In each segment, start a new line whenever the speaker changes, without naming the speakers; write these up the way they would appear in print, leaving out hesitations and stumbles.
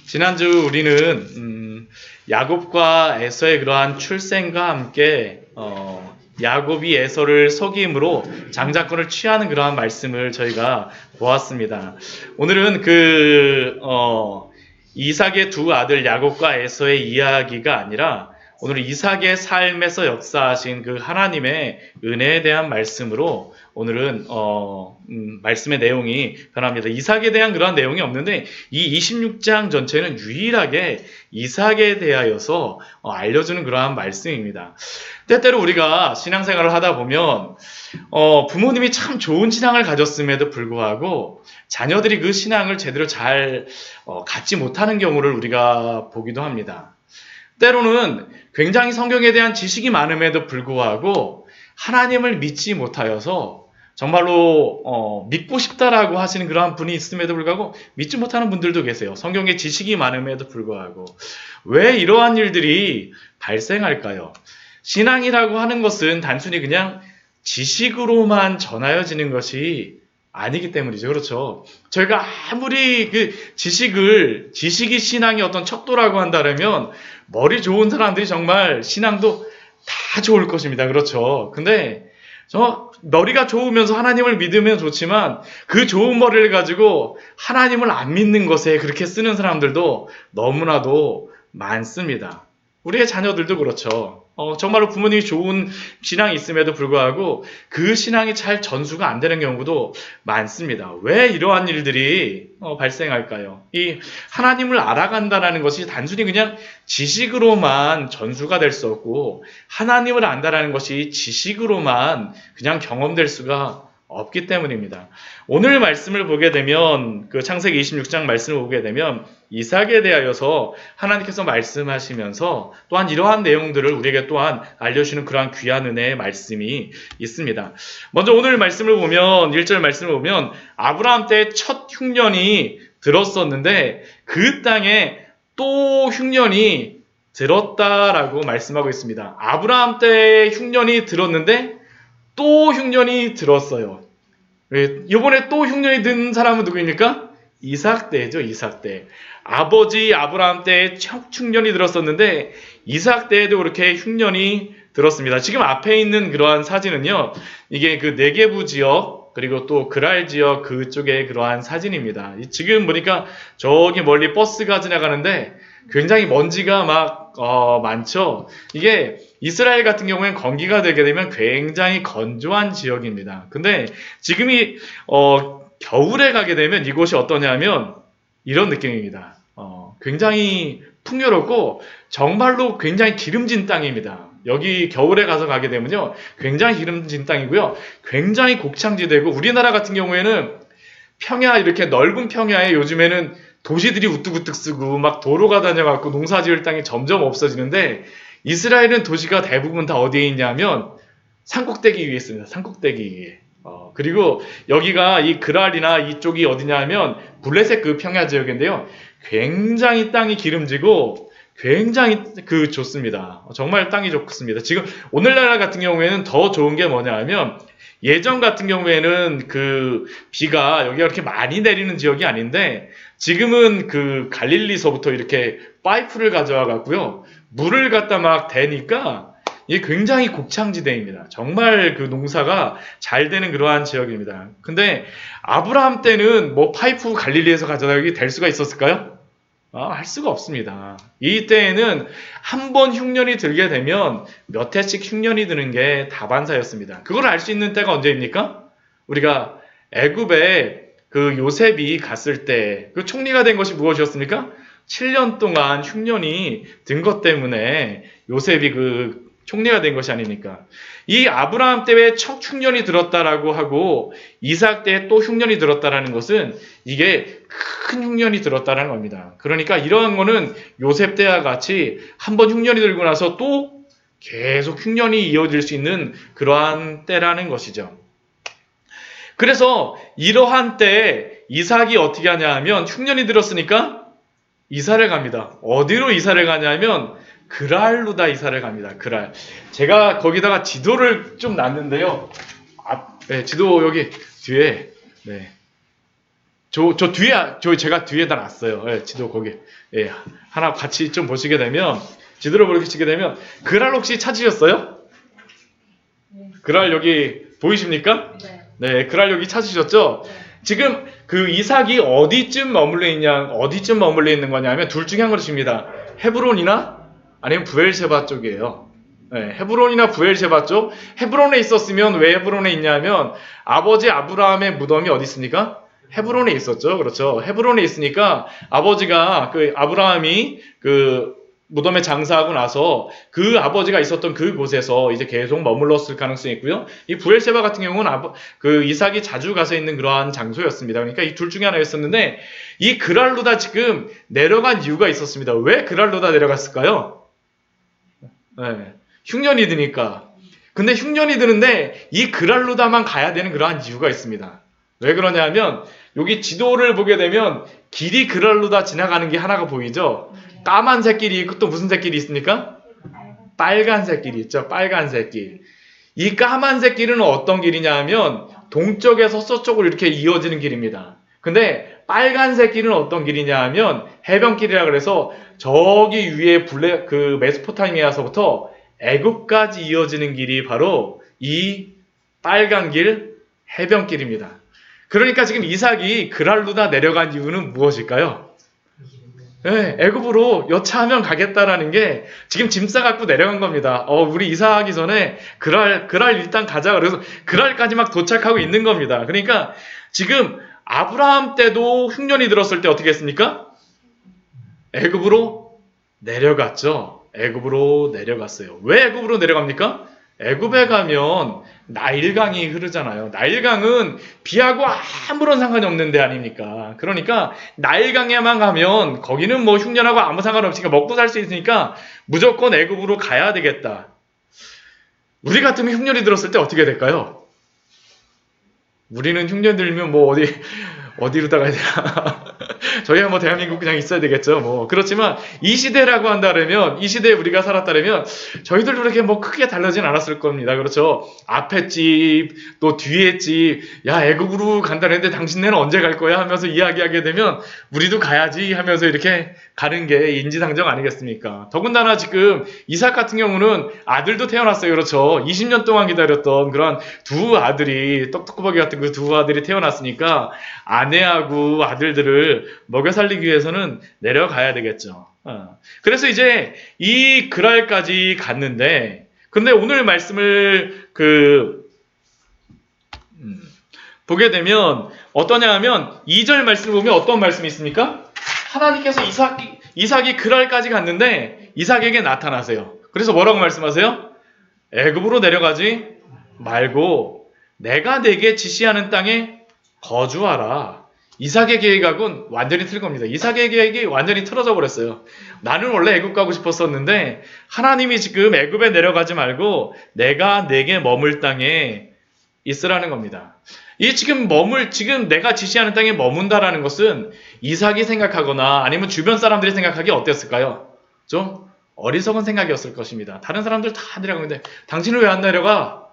지난주 우리는 야곱과 에서의 그러한 출생과 함께 야곱이 에서를 속임으로 장자권을 취하는 그러한 말씀을 저희가 보았습니다. 오늘은 이삭의 두 아들 야곱과 에서의 이야기가 아니라 오늘 이삭의 삶에서 역사하신 그 하나님의 은혜에 대한 말씀으로 오늘은 말씀의 내용이 변합니다. 이삭에 대한 그런 내용이 없는데 이 26장 전체는 유일하게 이삭에 대하여서 알려주는 그러한 말씀입니다. 때때로 우리가 신앙생활을 하다 보면 부모님이 참 좋은 신앙을 가졌음에도 불구하고 자녀들이 그 신앙을 제대로 잘 갖지 못하는 경우를 우리가 보기도 합니다. 때로는 굉장히 성경에 대한 지식이 많음에도 불구하고 하나님을 믿지 못하여서 정말로 믿고 싶다라고 하시는 그러한 분이 있음에도 불구하고 믿지 못하는 분들도 계세요. 성경에 지식이 많음에도 불구하고. 왜 이러한 일들이 발생할까요? 신앙이라고 하는 것은 단순히 그냥 지식으로만 전하여지는 것이 아니기 때문이죠. 그렇죠. 저희가 아무리 지식이 신앙의 어떤 척도라고 한다면 머리 좋은 사람들이 정말 신앙도 다 좋을 것입니다. 그렇죠. 근데 머리가 좋으면서 하나님을 믿으면 좋지만 그 좋은 머리를 가지고 하나님을 안 믿는 것에 그렇게 쓰는 사람들도 너무나도 많습니다. 우리의 자녀들도 그렇죠. 정말로 부모님이 좋은 신앙이 있음에도 불구하고 그 신앙이 잘 전수가 안 되는 경우도 많습니다. 왜 이러한 일들이 발생할까요? 이 하나님을 알아간다는 것이 단순히 그냥 지식으로만 전수가 될 수 없고 하나님을 안다는 것이 지식으로만 그냥 경험될 수가 없기 때문입니다. 오늘 말씀을 보게 되면 창세기 26장 말씀을 보게 되면 이삭에 대하여서 하나님께서 말씀하시면서 또한 이러한 내용들을 우리에게 또한 알려주시는 그러한 귀한 은혜의 말씀이 있습니다. 먼저 오늘 말씀을 보면 1절 말씀을 보면 아브라함 때의 첫 흉년이 들었었는데 그 땅에 또 흉년이 들었다라고 말씀하고 있습니다. 아브라함 때의 흉년이 들었는데 또 흉년이 들었어요. 이번에 또 흉년이 든 사람은 누구입니까? 이삭 때죠. 이삭 때. 아버지 아브라함 때에 흉년이 들었었는데 이삭 때에도 그렇게 흉년이 들었습니다. 지금 앞에 있는 그러한 사진은요. 이게 그 네게부 지역 그리고 또 그랄 지역 그쪽의 그러한 사진입니다. 지금 보니까 저기 멀리 버스가 지나가는데 굉장히 먼지가 막 많죠. 이게 이스라엘 같은 경우에는 건기가 되게 되면 굉장히 건조한 지역입니다. 근데 지금이 겨울에 가게 되면 이곳이 어떠냐면 이런 느낌입니다. 굉장히 풍요롭고 정말로 굉장히 기름진 땅입니다. 여기 겨울에 가게 되면요. 굉장히 기름진 땅이고요. 굉장히 곡창지대고 우리나라 같은 경우에는 평야 이렇게 넓은 평야에 요즘에는 도시들이 우뚝우뚝 쓰고 막 도로가 다녀갖고 농사 지을 땅이 점점 없어지는데 이스라엘은 도시가 대부분 다 어디에 있냐면 산꼭대기 위에 있습니다. 산꼭대기 위에. 그리고 여기가 이 그랄이나 이쪽이 어디냐면 블레셋 그 평야 지역인데요. 굉장히 땅이 기름지고 굉장히 좋습니다. 정말 땅이 좋습니다. 지금 오늘날 같은 경우에는 더 좋은 게 뭐냐 하면 예전 같은 경우에는 비가 여기가 그렇게 많이 내리는 지역이 아닌데 지금은 갈릴리서부터 이렇게 파이프를 가져와 갖고요. 물을 갖다 막 대니까 이게 굉장히 곡창지대입니다. 정말 농사가 잘 되는 그러한 지역입니다. 근데 아브라함 때는 파이프 갈릴리에서 가져다 여기 될 수가 있었을까요? 할 수가 없습니다. 이때에는 한 번 흉년이 들게 되면 몇 해씩 흉년이 드는 게 다반사였습니다. 그걸 알 수 있는 때가 언제입니까? 우리가 애굽에 요셉이 갔을 때 총리가 된 것이 무엇이었습니까? 7년 동안 흉년이 든 것 때문에 요셉이 총리가 된 것이 아닙니까? 이 아브라함 때에 첫 흉년이 들었다라고 하고 이삭 때에 또 흉년이 들었다라는 것은 이게 큰 흉년이 들었다라는 겁니다. 그러니까 이러한 거는 요셉 때와 같이 한번 흉년이 들고 나서 또 계속 흉년이 이어질 수 있는 그러한 때라는 것이죠. 그래서 이러한 때에 이삭이 어떻게 하냐 하면 흉년이 들었으니까 이사를 갑니다. 어디로 이사를 가냐면 그랄로 다 이사를 갑니다. 그랄. 제가 거기다가 지도를 좀 놨는데요. 네, 지도 여기 뒤에. 네. 제가 뒤에다 놨어요. 예, 지도 거기. 예, 하나 같이 좀 보시게 되면, 지도를 보시게 되면, 그랄 혹시 찾으셨어요?
네.
그랄 여기 보이십니까?
네.
네, 그랄 여기 찾으셨죠?
네.
지금 그 이삭이 어디쯤 머물러 있는 거냐면 둘 중에 한 것입니다. 헤브론이나 아니면 부엘셰바 쪽이에요. 네, 헤브론이나 부엘셰바 쪽. 헤브론에 있었으면 왜 헤브론에 있냐면 아버지 아브라함의 무덤이 어디 있습니까? 헤브론에 있었죠. 그렇죠. 헤브론에 있으니까 아버지가 그 아브라함이 그 무덤에 장사하고 나서 그 아버지가 있었던 그곳에서 이제 계속 머물렀을 가능성이 있고요. 이 부엘셰바 같은 경우는 그 이삭이 자주 가서 있는 그러한 장소였습니다. 그러니까 이 둘 중에 하나였었는데 이 그랄루다 지금 내려간 이유가 있었습니다. 왜 그랄루다 내려갔을까요? 네, 흉년이 드니까. 근데 흉년이 드는데 이 그랄루다만 가야 되는 그러한 이유가 있습니다. 왜 그러냐면 여기 지도를 보게 되면 길이 그랄루다 지나가는 게 하나가 보이죠? 까만색 길이 있고 또 무슨 색길이 있습니까? 빨간색 길이 있죠. 빨간색 길. 이 까만색 길은 어떤 길이냐 하면 동쪽에서 서쪽으로 이렇게 이어지는 길입니다. 근데 빨간색 길은 어떤 길이냐 하면 해변길이라 그래서 저기 위에 그 메소포타미아서부터 애굽까지 이어지는 길이 바로 이 빨간 길 해변길입니다. 그러니까 지금 이삭이 그랄루다 내려간 이유는 무엇일까요? 네, 애굽으로 여차하면 가겠다라는 게 지금 짐 싸갖고 내려간 겁니다. 우리 이사하기 전에 그랄 일단 가자. 그래서 그랄까지 막 도착하고 있는 겁니다. 그러니까 지금 아브라함 때도 흉년이 들었을 때 어떻게 했습니까? 애굽으로 내려갔죠. 애굽으로 내려갔어요. 왜 애굽으로 내려갑니까? 애굽에 가면 나일강이 흐르잖아요. 나일강은 비하고 아무런 상관이 없는 데 아닙니까? 그러니까 나일강에만 가면 거기는 뭐 흉년하고 아무 상관없으니까 먹고 살 수 있으니까 무조건 애굽으로 가야 되겠다. 우리 같으면 흉년이 들었을 때 어떻게 될까요? 우리는 흉년 들면 뭐 어디로 나가야 되나? 저희야 뭐 대한민국 그냥 있어야 되겠죠. 뭐 그렇지만 이 시대라고 한다면 이 시대에 우리가 살았다면 저희들도 그렇게 뭐 크게 달라진 않았을 겁니다. 그렇죠? 앞에 집 또 뒤에 집, 야 애국으로 간다는데 당신네는 언제 갈 거야 하면서 이야기하게 되면 우리도 가야지 하면서 이렇게 가는 게 인지상정 아니겠습니까? 더군다나 지금 이삭 같은 경우는 아들도 태어났어요. 그렇죠? 20년 동안 기다렸던 그런 두 아들이 떡떡구벅이 같은 그 두 아들이 태어났으니까 아내하고 아들들을 먹여 살리기 위해서는 내려가야 되겠죠. 그래서 이제 이 그랄까지 갔는데, 근데 오늘 말씀을 보게 되면 어떠냐 하면 2절 말씀을 보면 어떤 말씀이 있습니까? 하나님께서 이삭이 그랄까지 갔는데 이삭에게 나타나세요. 그래서 뭐라고 말씀하세요? 애굽으로 내려가지 말고 내가 네게 지시하는 땅에 거주하라. 이삭의 계획하고는 완전히 틀린 겁니다. 이삭의 계획이 완전히 틀어져 버렸어요. 나는 원래 애굽 가고 싶었었는데 하나님이 지금 애굽에 내려가지 말고 내가 네게 머물 땅에 있으라는 겁니다. 이 지금 내가 지시하는 땅에 머문다라는 것은 이삭이 생각하거나 아니면 주변 사람들이 생각하기에 어땠을까요? 좀 어리석은 생각이었을 것입니다. 다른 사람들 다 내려가는데 당신은 왜 안 내려가?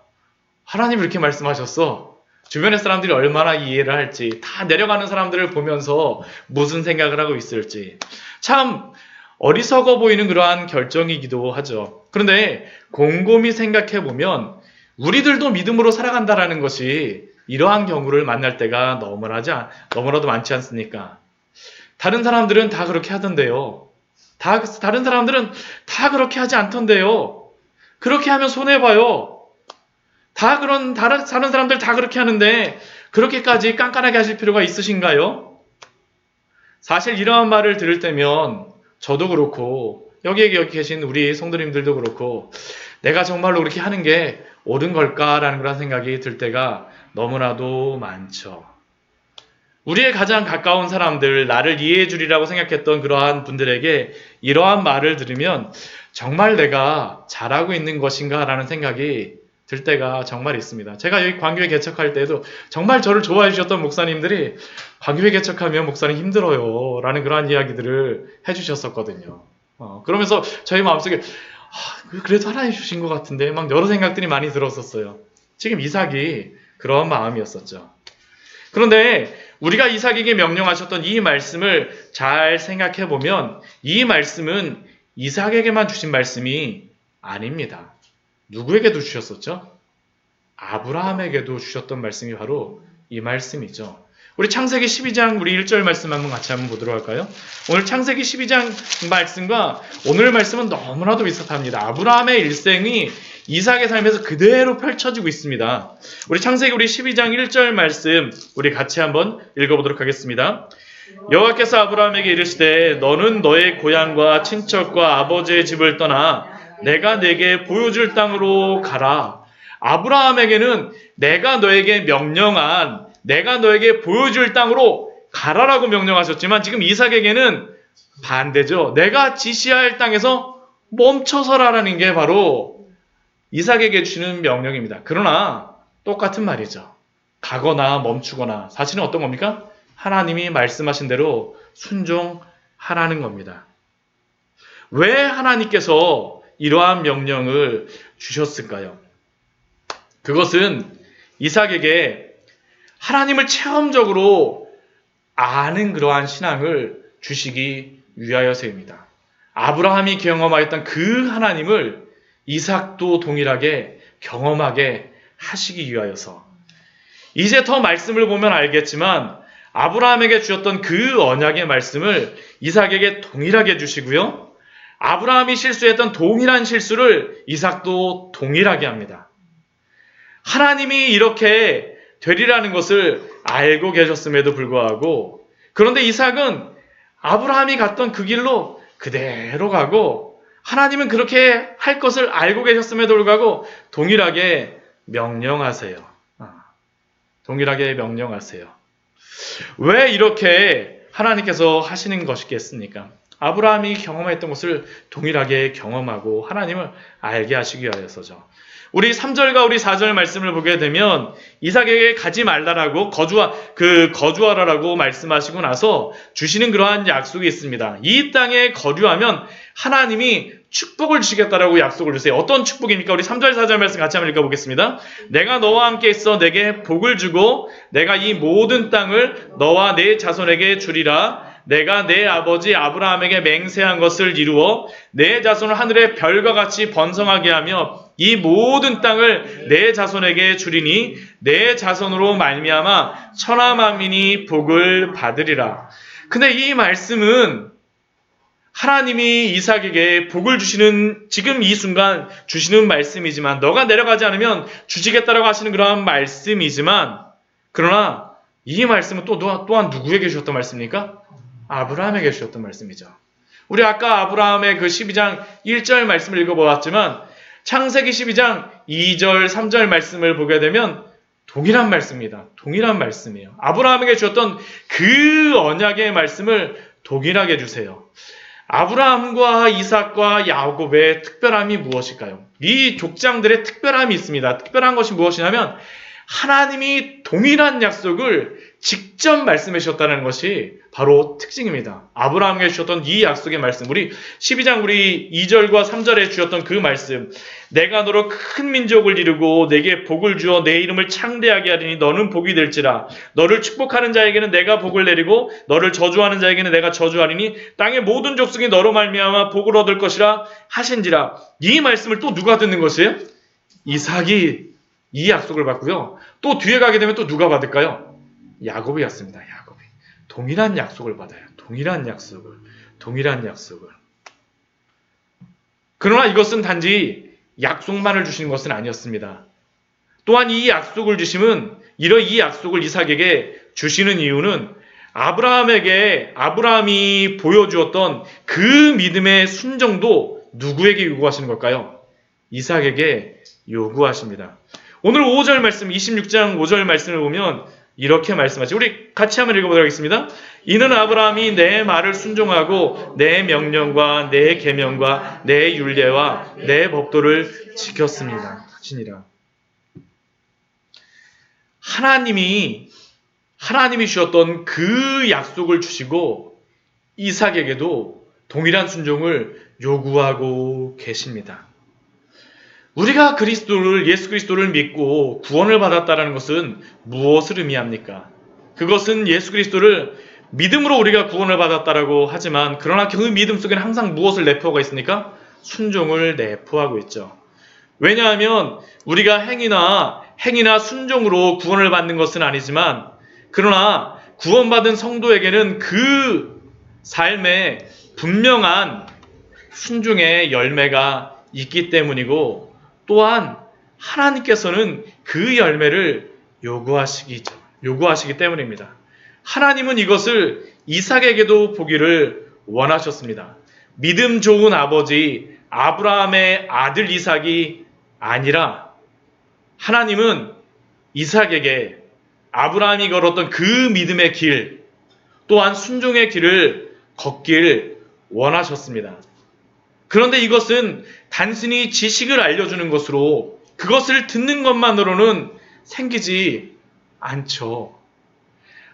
하나님이 이렇게 말씀하셨어. 주변의 사람들이 얼마나 이해를 할지, 다 내려가는 사람들을 보면서 무슨 생각을 하고 있을지 참 어리석어 보이는 그러한 결정이기도 하죠. 그런데 곰곰이 생각해보면 우리들도 믿음으로 살아간다라는 것이 이러한 경우를 만날 때가 너무나도 많지 않습니까? 다른 사람들은 다 그렇게 하던데요. 다른 사람들은 다 그렇게 하지 않던데요. 그렇게 하면 손해봐요. 다른 사람들 다 그렇게 하는데 그렇게까지 깐깐하게 하실 필요가 있으신가요? 사실 이러한 말을 들을 때면 저도 그렇고 여기 계신 우리 성도님들도 그렇고 내가 정말로 그렇게 하는 게 옳은 걸까라는 그런 생각이 들 때가 너무나도 많죠. 우리의 가장 가까운 사람들, 나를 이해해 주리라고 생각했던 그러한 분들에게 이러한 말을 들으면 정말 내가 잘하고 있는 것인가 라는 생각이 들 때가 정말 있습니다. 제가 여기 광교회 개척할 때도 정말 저를 좋아해 주셨던 목사님들이 광교회 개척하면 목사님 힘들어요 라는 그러한 이야기들을 해주셨었거든요. 그러면서 저희 마음속에 그래도 하나님 주신 것 같은데 막 여러 생각들이 많이 들었었어요. 지금 이삭이 그런 마음이었었죠. 그런데 우리가 이삭에게 명령하셨던 이 말씀을 잘 생각해 보면 이 말씀은 이삭에게만 주신 말씀이 아닙니다. 누구에게도 주셨었죠? 아브라함에게도 주셨던 말씀이 바로 이 말씀이죠. 우리 창세기 12장 우리 1절 말씀 같이 한번 보도록 할까요? 오늘 창세기 12장 말씀과 오늘 말씀은 너무나도 비슷합니다. 아브라함의 일생이 이삭의 삶에서 그대로 펼쳐지고 있습니다. 우리 창세기 우리 12장 1절 말씀 우리 같이 한번 읽어보도록 하겠습니다. 여호와께서 아브라함에게 이르시되 너는 너의 고향과 친척과 아버지의 집을 떠나 내가 내게 보여줄 땅으로 가라. 아브라함에게는 내가 너에게 명령한 내가 너에게 보여줄 땅으로 가라라고 명령하셨지만 지금 이삭에게는 반대죠. 내가 지시할 땅에서 멈춰서라라는 게 바로 이삭에게 주는 명령입니다. 그러나 똑같은 말이죠. 가거나 멈추거나 사실은 어떤 겁니까? 하나님이 말씀하신 대로 순종하라는 겁니다. 왜 하나님께서 이러한 명령을 주셨을까요? 그것은 이삭에게 하나님을 체험적으로 아는 그러한 신앙을 주시기 위하여서입니다. 아브라함이 경험하였던 그 하나님을 이삭도 동일하게 경험하게 하시기 위하여서 이제 더 말씀을 보면 알겠지만 아브라함에게 주셨던 그 언약의 말씀을 이삭에게 동일하게 주시고요. 아브라함이 실수했던 동일한 실수를 이삭도 동일하게 합니다. 하나님이 이렇게 되리라는 것을 알고 계셨음에도 불구하고 그런데 이삭은 아브라함이 갔던 그 길로 그대로 가고 하나님은 그렇게 할 것을 알고 계셨음에도 불구하고 동일하게 명령하세요. 동일하게 명령하세요. 왜 이렇게 하나님께서 하시는 것이겠습니까? 아브라함이 경험했던 것을 동일하게 경험하고 하나님을 알게 하시기 위하여서죠. 우리 3절과 우리 4절 말씀을 보게 되면 이삭에게 가지 말라라고 거주하라라고 말씀하시고 나서 주시는 그러한 약속이 있습니다. 이 땅에 거류하면 하나님이 축복을 주시겠다라고 약속을 주세요. 어떤 축복입니까? 우리 3절 4절 말씀 같이 한번 읽어보겠습니다. 내가 너와 함께 있어 내게 복을 주고 내가 이 모든 땅을 너와 내 자손에게 주리라. 내가 내 아버지 아브라함에게 맹세한 것을 이루어 내 자손을 하늘의 별과 같이 번성하게 하며 이 모든 땅을 내 자손에게 주리니 내 자손으로 말미암아 천하 만민이 복을 받으리라. 근데 이 말씀은 하나님이 이삭에게 복을 주시는 지금 이 순간 주시는 말씀이지만 너가 내려가지 않으면 주시겠다라고 하시는 그러한 말씀이지만 그러나 이 말씀은 또한 누구에게 주셨던 말씀입니까? 아브라함에게 주셨던 말씀이죠. 우리 아까 아브라함의 그 12장 1절 말씀을 읽어보았지만 창세기 12장 2절 3절 말씀을 보게 되면 동일한 말씀입니다. 동일한 말씀이에요. 아브라함에게 주셨던 그 언약의 말씀을 동일하게 주세요. 아브라함과 이삭과 야곱의 특별함이 무엇일까요? 이 족장들의 특별함이 있습니다. 특별한 것이 무엇이냐면 하나님이 동일한 약속을 직접 말씀해 주셨다는 것이 바로 특징입니다. 아브라함에게 주셨던 이 약속의 말씀, 우리 12장 우리 2절과 3절에 주셨던 그 말씀, 내가 너로 큰 민족을 이루고 내게 복을 주어 내 이름을 창대하게 하리니 너는 복이 될지라. 너를 축복하는 자에게는 내가 복을 내리고 너를 저주하는 자에게는 내가 저주하리니 땅의 모든 족속이 너로 말미암아 복을 얻을 것이라 하신지라. 이 말씀을 또 누가 듣는 것이에요? 이삭이 이 약속을 받고요. 또 뒤에 가게 되면 또 누가 받을까요? 야곱이 왔습니다. 야곱이. 동일한 약속을 받아요. 동일한 약속을. 그러나 이것은 단지 약속만을 주시는 것은 아니었습니다. 또한 이 약속을 주심은 이 약속을 이삭에게 주시는 이유는 아브라함이 보여주었던 그 믿음의 순종도 누구에게 요구하시는 걸까요? 이삭에게 요구하십니다. 오늘 5절 말씀, 26장 5절 말씀을 보면 이렇게 말씀하죠. 우리 같이 한번 읽어보도록 하겠습니다. 이는 아브라함이 내 말을 순종하고 내 명령과 내 계명과 내 율례와 내 법도를 지켰습니다. 하시니라. 하나님이 주셨던 그 약속을 주시고 이삭에게도 동일한 순종을 요구하고 계십니다. 우리가 예수 그리스도를 믿고 구원을 받았다는 것은 무엇을 의미합니까? 그것은 예수 그리스도를 믿음으로 우리가 구원을 받았다라고 하지만 그러나 그 믿음 속에는 항상 무엇을 내포하고 있습니까? 순종을 내포하고 있죠. 왜냐하면 우리가 행위나 순종으로 구원을 받는 것은 아니지만 그러나 구원받은 성도에게는 그 삶에 분명한 순종의 열매가 있기 때문이고 또한 하나님께서는 그 열매를 요구하시기 때문입니다. 하나님은 이것을 이삭에게도 보기를 원하셨습니다. 믿음 좋은 아버지 아브라함의 아들 이삭이 아니라 하나님은 이삭에게 아브라함이 걸었던 그 믿음의 길 또한 순종의 길을 걷길 원하셨습니다. 그런데 이것은 단순히 지식을 알려주는 것으로 그것을 듣는 것만으로는 생기지 않죠.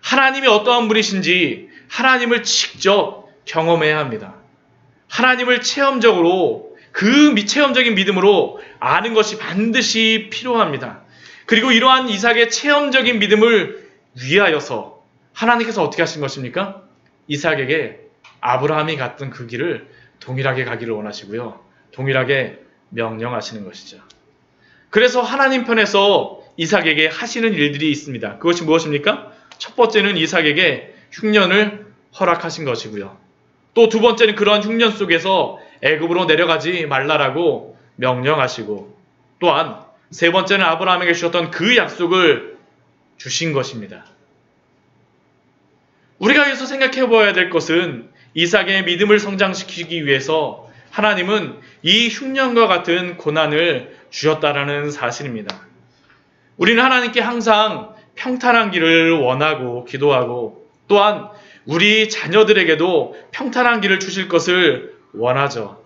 하나님이 어떠한 분이신지 하나님을 직접 경험해야 합니다. 하나님을 체험적으로 체험적인 믿음으로 아는 것이 반드시 필요합니다. 그리고 이러한 이삭의 체험적인 믿음을 위하여서 하나님께서 어떻게 하신 것입니까? 이삭에게 아브라함이 갔던 그 길을 동일하게 가기를 원하시고요. 동일하게 명령하시는 것이죠. 그래서 하나님 편에서 이삭에게 하시는 일들이 있습니다. 그것이 무엇입니까? 첫 번째는 이삭에게 흉년을 허락하신 것이고요. 또 두 번째는 그러한 흉년 속에서 애굽으로 내려가지 말라라고 명령하시고 또한 세 번째는 아브라함에게 주셨던 그 약속을 주신 것입니다. 우리가 여기서 생각해 보아야 될 것은 이삭의 믿음을 성장시키기 위해서 하나님은 이 흉년과 같은 고난을 주셨다라는 사실입니다. 우리는 하나님께 항상 평탄한 길을 원하고 기도하고 또한 우리 자녀들에게도 평탄한 길을 주실 것을 원하죠.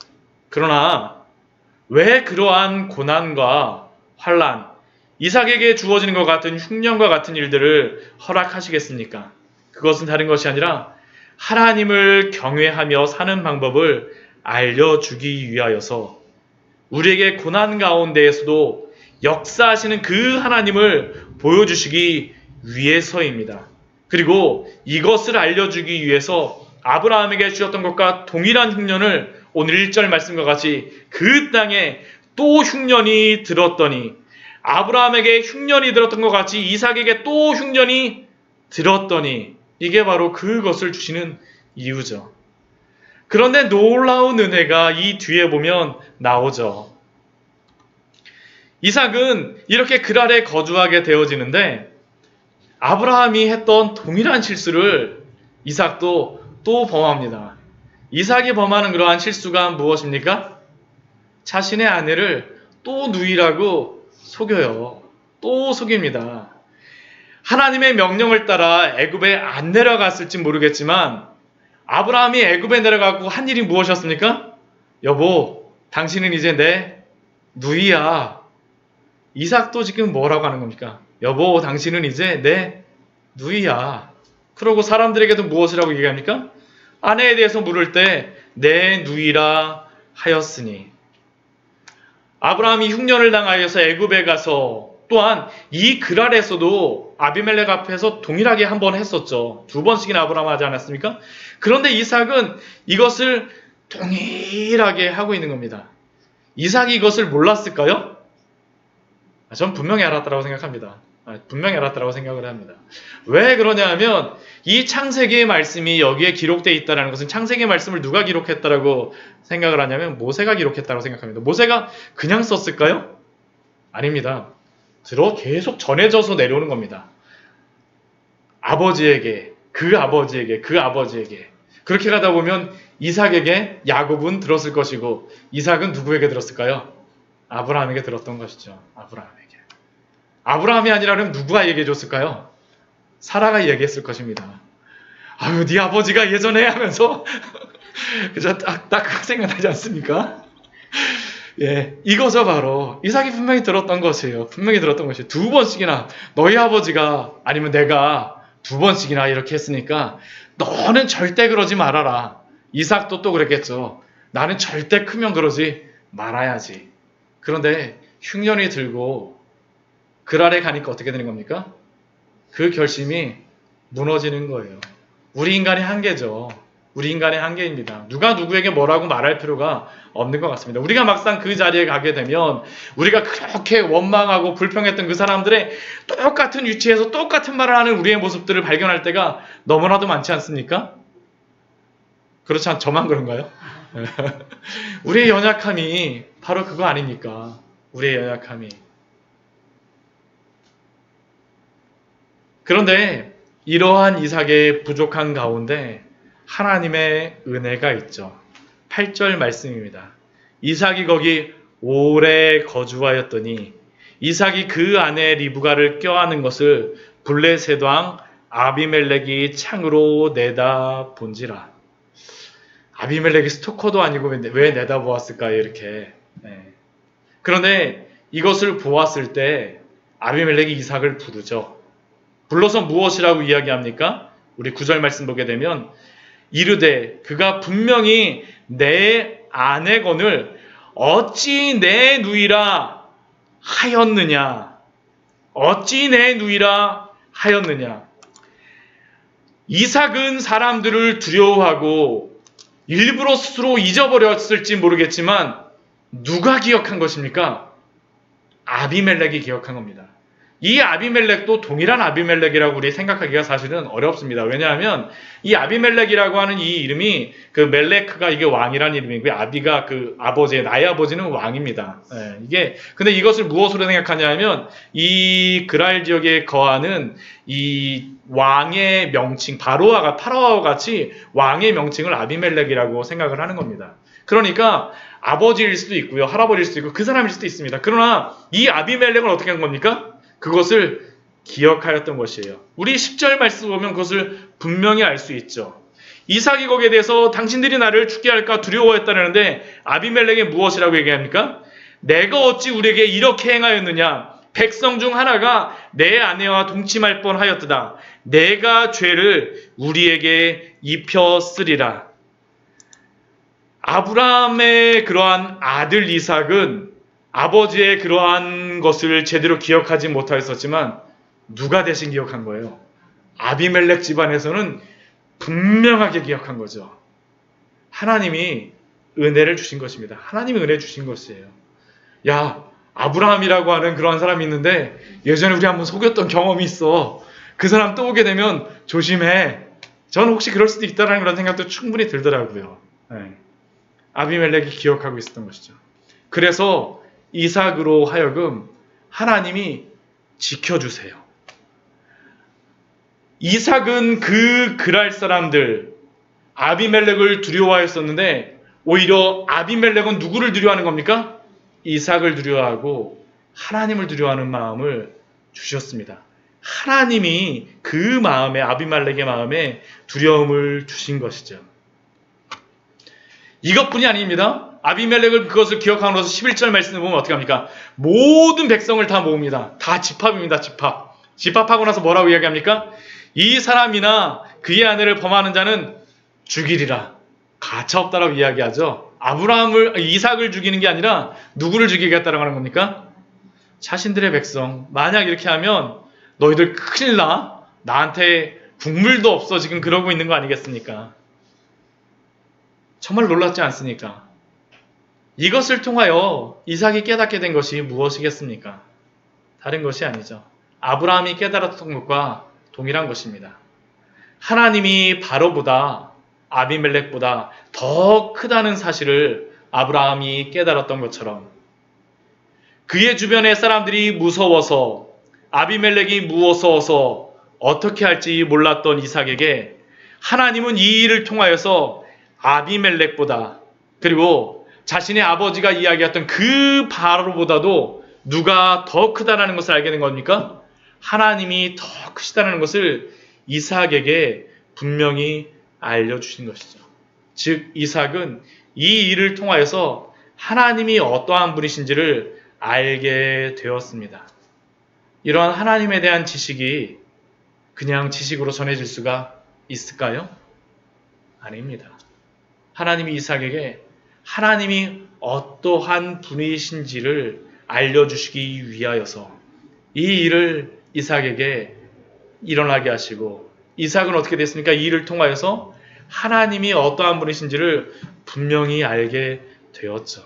그러나 왜 그러한 고난과 환난, 이삭에게 주어지는 것 같은 흉년과 같은 일들을 허락하시겠습니까? 그것은 다른 것이 아니라 하나님을 경외하며 사는 방법을 알려주기 위하여서 우리에게 고난 가운데에서도 역사하시는 그 하나님을 보여주시기 위해서입니다. 그리고 이것을 알려주기 위해서 아브라함에게 주셨던 것과 동일한 흉년을 오늘 1절 말씀과 같이 그 땅에 또 흉년이 들었더니 아브라함에게 흉년이 들었던 것 같이 이삭에게 또 흉년이 들었더니 이게 바로 그것을 주시는 이유죠. 그런데 놀라운 은혜가 이 뒤에 보면 나오죠. 이삭은 이렇게 그 아래 거주하게 되어지는데 아브라함이 했던 동일한 실수를 이삭도 또 범합니다. 이삭이 범하는 그러한 실수가 무엇입니까? 자신의 아내를 또 누이라고 속여요. 또 속입니다. 하나님의 명령을 따라 애굽에 안 내려갔을지 모르겠지만 아브라함이 애굽에 내려가고 한 일이 무엇이었습니까? 여보, 당신은 이제 내 누이야. 이삭도 지금 뭐라고 하는 겁니까? 여보, 당신은 이제 내 누이야. 그러고 사람들에게도 무엇이라고 얘기합니까? 아내에 대해서 물을 때 내 누이라 하였으니. 아브라함이 흉년을 당하여서 애굽에 가서 또한 이 그랄에서도 아비멜렉 앞에서 동일하게 한 번 했었죠. 두 번씩이나 아브라함 하지 않았습니까? 그런데 이삭은 이것을 동일하게 하고 있는 겁니다. 이삭이 이것을 몰랐을까요? 전 분명히 알았다고 생각합니다. 분명히 알았다고 생각을 합니다. 왜 그러냐 하면 이 창세기의 말씀이 여기에 기록되어 있다는 것은 창세기의 말씀을 누가 기록했다라고 생각을 하냐면 모세가 기록했다고 생각합니다. 모세가 그냥 썼을까요? 아닙니다. 계속 전해져서 내려오는 겁니다. 아버지에게, 그 아버지에게, 그 아버지에게. 그렇게 가다 보면 이삭에게 야곱은 들었을 것이고 이삭은 누구에게 들었을까요? 아브라함에게 들었던 것이죠. 아브라함에게. 아브라함이 아니라 그러면 누가 얘기해 줬을까요? 사라가 얘기했을 것입니다. 아유, 네 아버지가 예전에 하면서 그저 딱 그거 생각나지 않습니까? 예, 이거죠 바로. 이삭이 분명히 들었던 것이에요. 분명히 들었던 것이에요. 두 번씩이나 너희 아버지가 아니면 내가 두 번씩이나 이렇게 했으니까 너는 절대 그러지 말아라. 이삭도 또 그랬겠죠. 나는 절대 크면 그러지 말아야지. 그런데 흉년이 들고 그랄에 가니까 어떻게 되는 겁니까? 그 결심이 무너지는 거예요. 우리 인간의 한계죠. 우리 인간의 한계입니다. 누가 누구에게 뭐라고 말할 필요가 없는 것 같습니다. 우리가 막상 그 자리에 가게 되면 우리가 그렇게 원망하고 불평했던 그 사람들의 똑같은 위치에서 똑같은 말을 하는 우리의 모습들을 발견할 때가 너무나도 많지 않습니까? 그렇지 않, 저만 그런가요? 우리의 연약함이 바로 그거 아닙니까? 우리의 연약함이. 그런데 이러한 이삭의 부족한 가운데 하나님의 은혜가 있죠. 8절 말씀입니다. 이삭이 거기 오래 거주하였더니 이삭이 그 안에 리브가를 껴안은 것을 블레셋 왕 아비멜렉이 창으로 내다 본지라. 아비멜렉이 스토커도 아니고 왜 내다 보았을까요? 이렇게. 네. 그런데 이것을 보았을 때 아비멜렉이 이삭을 부르죠. 불러서 무엇이라고 이야기합니까? 우리 9절 말씀 보게 되면 이르되 그가 분명히 내 아내건을 어찌 내 누이라 하였느냐. 어찌 내 누이라 하였느냐. 이삭은 사람들을 두려워하고 일부러 스스로 잊어버렸을지 모르겠지만 누가 기억한 것입니까? 아비멜렉이 기억한 겁니다. 이 아비멜렉도 동일한 아비멜렉이라고 우리 생각하기가 사실은 어렵습니다. 왜냐하면 이 아비멜렉이라고 하는 이 이름이 그 멜레크가 이게 왕이라는 이름이고 아비가 그 아버지, 나의 아버지는 왕입니다. 이게 근데 이것을 무엇으로 생각하냐면 이 그랄 지역에 거하는 이 왕의 명칭 파라오와 같이 왕의 명칭을 아비멜렉이라고 생각을 하는 겁니다. 그러니까 아버지일 수도 있고요, 할아버지일 수도 있고 그 사람일 수도 있습니다. 그러나 이 아비멜렉은 어떻게 한 겁니까? 그것을 기억하였던 것이에요. 우리 10절 말씀 보면 그것을 분명히 알 수 있죠. 이삭이 거기에 대해서 당신들이 나를 죽게 할까 두려워했다는데 아비멜렉이 무엇이라고 얘기합니까? 내가 어찌 우리에게 이렇게 행하였느냐? 백성 중 하나가 내 아내와 동침할 뻔하였도다. 내가 죄를 우리에게 입혔으리라. 아브라함의 그러한 아들 이삭은 아버지의 그러한 것을 제대로 기억하지 못하였었지만 누가 대신 기억한 거예요? 아비멜렉 집안에서는 분명하게 기억한 거죠. 하나님이 은혜를 주신 것입니다. 하나님이 은혜 주신 것이에요. 야, 아브라함이라고 하는 그러한 사람이 있는데 예전에 우리 한번 속였던 경험이 있어. 그 사람 또 오게 되면 조심해. 저는 혹시 그럴 수도 있다는 그런 생각도 충분히 들더라고요. 아비멜렉이 기억하고 있었던 것이죠. 그래서 이삭으로 하여금 하나님이 지켜주세요. 이삭은 그 그랄 사람들 아비멜렉을 두려워했었는데 오히려 아비멜렉은 누구를 두려워하는 겁니까? 이삭을 두려워하고 하나님을 두려워하는 마음을 주셨습니다. 하나님이 그 마음에 아비멜렉의 마음에 두려움을 주신 것이죠. 이것뿐이 아닙니다. 아비멜렉은 그것을 기억하면서 11절 말씀을 보면 어떻게 합니까? 모든 백성을 다 모읍니다. 다 집합입니다. 집합. 집합하고 나서 뭐라고 이야기합니까? 이 사람이나 그의 아내를 범하는 자는 죽이리라. 가차없다라고 이야기하죠. 이삭을 죽이는 게 아니라 누구를 죽이겠다라고 하는 겁니까? 자신들의 백성. 만약 이렇게 하면 너희들 큰일 나. 나한테 국물도 없어. 지금 그러고 있는 거 아니겠습니까? 정말 놀랍지 않습니까? 이것을 통하여 이삭이 깨닫게 된 것이 무엇이겠습니까? 다른 것이 아니죠. 아브라함이 깨달았던 것과 동일한 것입니다. 하나님이 바로보다 아비멜렉보다 더 크다는 사실을 아브라함이 깨달았던 것처럼 그의 주변의 사람들이 무서워서 아비멜렉이 무서워서 어떻게 할지 몰랐던 이삭에게 하나님은 이 일을 통하여서 아비멜렉보다 그리고 자신의 아버지가 이야기했던 그 바로보다도 누가 더 크다는 것을 알게 된 겁니까? 하나님이 더 크시다는 것을 이삭에게 분명히 알려주신 것이죠. 즉 이삭은 이 일을 통하여서 하나님이 어떠한 분이신지를 알게 되었습니다. 이러한 하나님에 대한 지식이 그냥 지식으로 전해질 수가 있을까요? 아닙니다. 하나님이 이삭에게 하나님이 어떠한 분이신지를 알려주시기 위하여서 이 일을 이삭에게 일어나게 하시고 이삭은 어떻게 됐습니까? 이 일을 통하여서 하나님이 어떠한 분이신지를 분명히 알게 되었죠.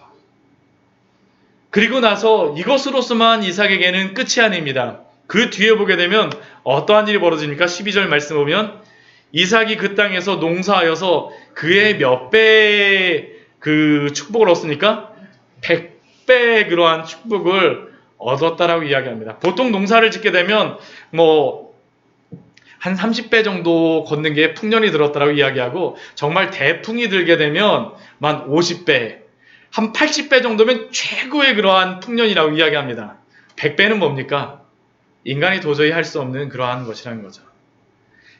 그리고 나서 이것으로서만 이삭에게는 끝이 아닙니다. 그 뒤에 보게 되면 어떠한 일이 벌어집니까? 12절 말씀 보면 이삭이 그 땅에서 농사하여서 그의 몇 배의 그 축복을 얻습니까? 100배의 그러한 축복을 얻었다라고 이야기합니다. 보통 농사를 짓게 되면 한 30배 정도 걷는 게 풍년이 들었다라고 이야기하고 정말 대풍이 들게 되면 만 50배, 한 80배 정도면 최고의 그러한 풍년이라고 이야기합니다. 100배는 뭡니까? 인간이 도저히 할 수 없는 그러한 것이라는 거죠.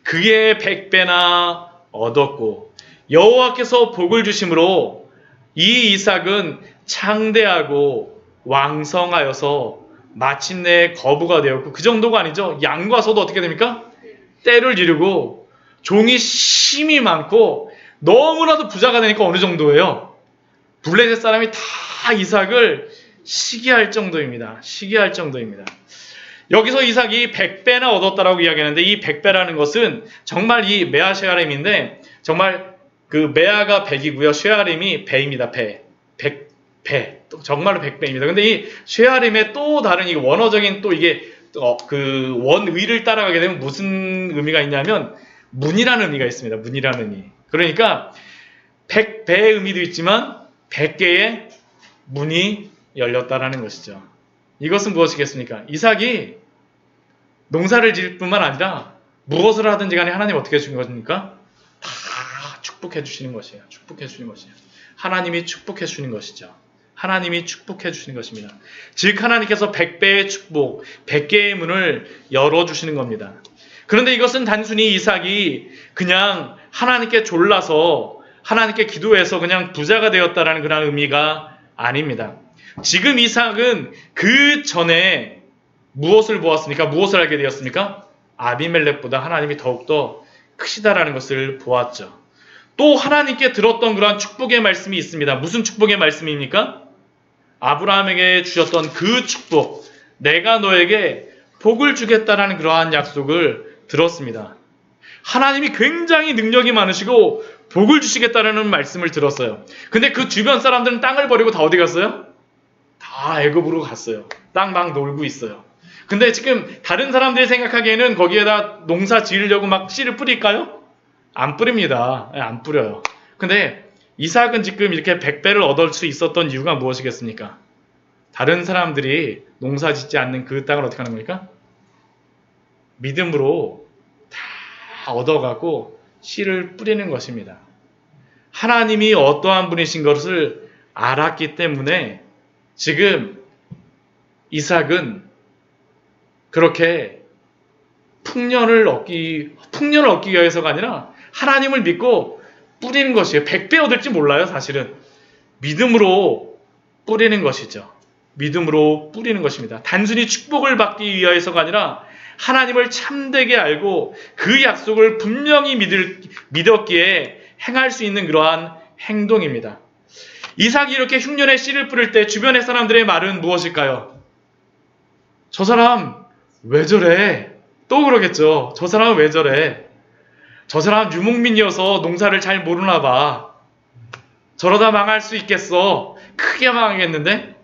그의 100배나 얻었고 여호와께서 복을 주심으로 이 이삭은 창대하고 왕성하여서 마침내 거부가 되었고 그 정도가 아니죠. 양과 소도 어떻게 됩니까? 때를 이루고 종이 심이 많고 너무나도 부자가 되니까 어느 정도예요? 블레셋 사람이 다 이삭을 시기할 정도입니다. 시기할 정도입니다. 여기서 이삭이 100배나 얻었다라고 이야기하는데 이 100배라는 것은 정말 이 메아 쉐아림인데 정말 그 메아가 100이고요. 쉐아림이 배입니다. 배. 100배. 정말로 100배입니다. 근데 이 쉐아림의 또 다른 이 원어적인 또 이게 그 원의를 따라가게 되면 무슨 의미가 있냐면 문이라는 의미가 있습니다. 문이라는 의미. 그러니까 100배의 의미도 있지만 100개의 문이 열렸다라는 것이죠. 이것은 무엇이겠습니까? 이삭이 농사를 지을 뿐만 아니라 무엇을 하든지 간에 하나님 어떻게 해주는 것입니까? 다 축복해 주시는 것이에요. 축복해 주시는 것이에요. 하나님이 축복해 주시는 것이죠. 하나님이 축복해 주시는 것입니다. 즉 하나님께서 100배의 축복, 100개의 문을 열어주시는 겁니다. 그런데 이것은 단순히 이삭이 그냥 하나님께 졸라서 하나님께 기도해서 그냥 부자가 되었다라는 그런 의미가 아닙니다. 지금 이삭은 그 전에 무엇을 보았습니까? 무엇을 알게 되었습니까? 아비멜렉보다 하나님이 더욱더 크시다라는 것을 보았죠. 또 하나님께 들었던 그러한 축복의 말씀이 있습니다. 무슨 축복의 말씀입니까? 아브라함에게 주셨던 그 축복, 내가 너에게 복을 주겠다라는 그러한 약속을 들었습니다. 하나님이 굉장히 능력이 많으시고 복을 주시겠다라는 말씀을 들었어요. 근데 그 주변 사람들은 땅을 버리고 다 어디 갔어요? 다 애굽으로 갔어요. 땅 막 놀고 있어요. 근데 지금 다른 사람들이 생각하기에는 거기에다 농사 지으려고 막 씨를 뿌릴까요? 안 뿌립니다. 안 뿌려요. 근데 이삭은 지금 이렇게 100배를 얻을 수 있었던 이유가 무엇이겠습니까? 다른 사람들이 농사 짓지 않는 그 땅을 어떻게 하는 겁니까? 믿음으로 다 얻어가고 씨를 뿌리는 것입니다. 하나님이 어떠한 분이신 것을 알았기 때문에 지금 이삭은 그렇게 풍년을 얻기 위해서가 아니라 하나님을 믿고 뿌리는 것이에요. 100배 얻을지 몰라요, 사실은. 믿음으로 뿌리는 것이죠. 믿음으로 뿌리는 것입니다. 단순히 축복을 받기 위해서가 아니라 하나님을 참되게 알고 그 약속을 분명히 믿었기에 행할 수 있는 그러한 행동입니다. 이삭이 이렇게 흉년에 씨를 뿌릴 때 주변의 사람들의 말은 무엇일까요? 저 사람 왜 저래? 또 그러겠죠. 저 사람은 왜 저래? 저 사람 유목민이어서 농사를 잘 모르나 봐. 저러다 망할 수 있겠어. 크게 망하겠는데?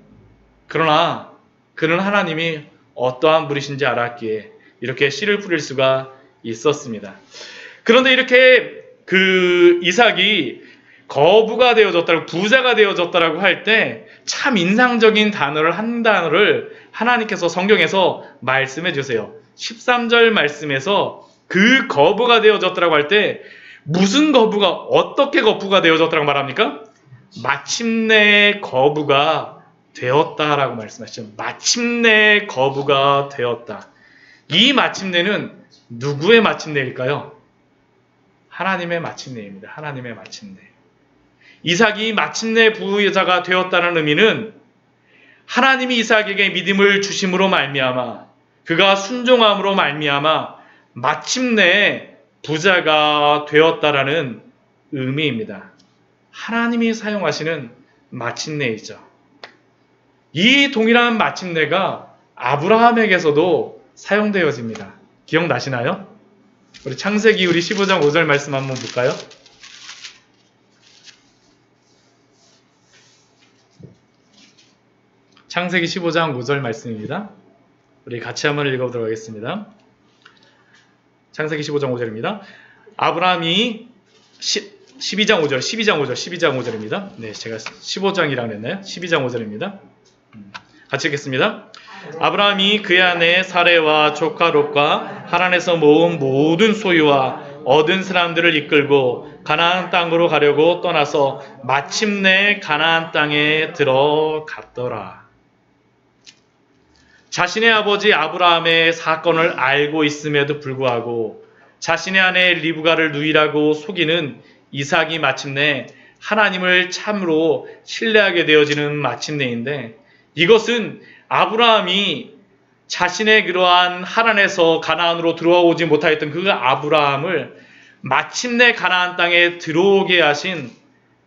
그러나 그는 하나님이 어떠한 분이신지 알았기에 이렇게 씨를 뿌릴 수가 있었습니다. 그런데 이렇게 그 이삭이 거부가 되어졌다고, 부자가 되어졌다라고 할 때 참 인상적인 한 단어를 하나님께서 성경에서 말씀해 주세요. 13절 말씀에서 그 거부가 되어졌다라고 할 때 무슨 거부가, 어떻게 거부가 되어졌다라고 말합니까? 마침내 거부가 되었다라고 말씀하시죠. 마침내 거부가 되었다. 이 마침내는 누구의 마침내일까요? 하나님의 마침내입니다. 하나님의 마침내. 이삭이 마침내 부자가 되었다는 의미는 하나님이 이삭에게 믿음을 주심으로 말미암아 그가 순종함으로 말미암아 마침내 부자가 되었다라는 의미입니다. 하나님이 사용하시는 마침내이죠. 이 동일한 마침내가 아브라함에게서도 사용되어집니다. 기억나시나요? 우리 창세기 우리 15장 5절 말씀 한번 볼까요? 창세기 15장 5절 말씀입니다. 우리 같이 한번 읽어보도록 하겠습니다. 창세기 15장 5절입니다. 아브라함이 12장 5절입니다. 네, 제가 15장이라고 했나요? 12장 5절입니다. 같이 읽겠습니다. 아브라함이 그의 아내 사레와 조카 롯과 하란에서 모은 모든 소유와 얻은 사람들을 이끌고 가나안 땅으로 가려고 떠나서 마침내 가나안 땅에 들어갔더라. 자신의 아버지 아브라함의 사건을 알고 있음에도 불구하고 자신의 아내 리브가를 누이라고 속이는 이삭이 마침내 하나님을 참으로 신뢰하게 되어지는 마침내인데, 이것은 아브라함이 자신의 그러한 하란에서 가나안으로 들어오지 못하였던 그 아브라함을 마침내 가나안 땅에 들어오게 하신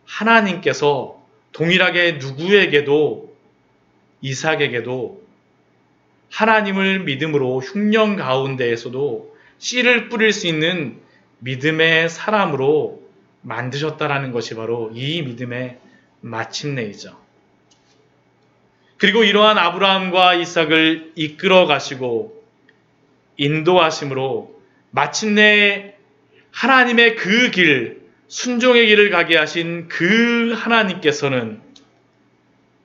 하나님께서 동일하게 누구에게도, 이삭에게도 하나님을 믿음으로 흉년 가운데에서도 씨를 뿌릴 수 있는 믿음의 사람으로 만드셨다라는 것이 바로 이 믿음의 마침내이죠. 그리고 이러한 아브라함과 이삭을 이끌어 가시고 인도하심으로 마침내 하나님의 그 길, 순종의 길을 가게 하신 그 하나님께서는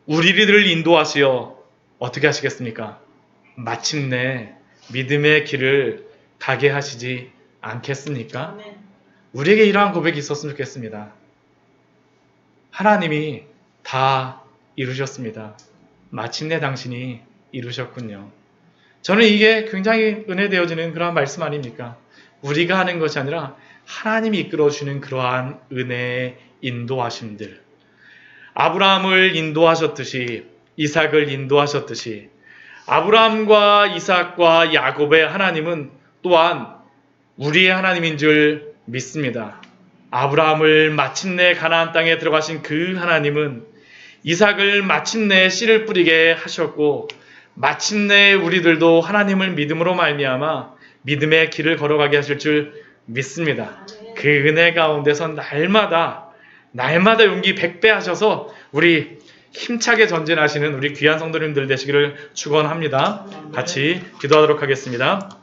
우리들을 인도하시어 어떻게 하시겠습니까? 마침내 믿음의 길을 가게 하시지 않겠습니까? 우리에게 이러한 고백이 있었으면 좋겠습니다. 하나님이 다 이루셨습니다. 마침내 당신이 이루셨군요. 저는 이게 굉장히 은혜되어지는 그러한 말씀 아닙니까? 우리가 하는 것이 아니라 하나님이 이끌어주는 그러한 은혜의 인도하심들. 아브라함을 인도하셨듯이, 이삭을 인도하셨듯이, 아브라함과 이삭과 야곱의 하나님은 또한 우리의 하나님인 줄 믿습니다. 아브라함을 마침내 가나안 땅에 들어가신 그 하나님은 이삭을 마침내 씨를 뿌리게 하셨고, 마침내 우리들도 하나님을 믿음으로 말미암아 믿음의 길을 걸어가게 하실 줄 믿습니다. 그 은혜 가운데서 날마다 용기 100배 하셔서 우리 힘차게 전진하시는 우리 귀한 성도님들 되시기를 축원합니다. 같이 기도하도록 하겠습니다.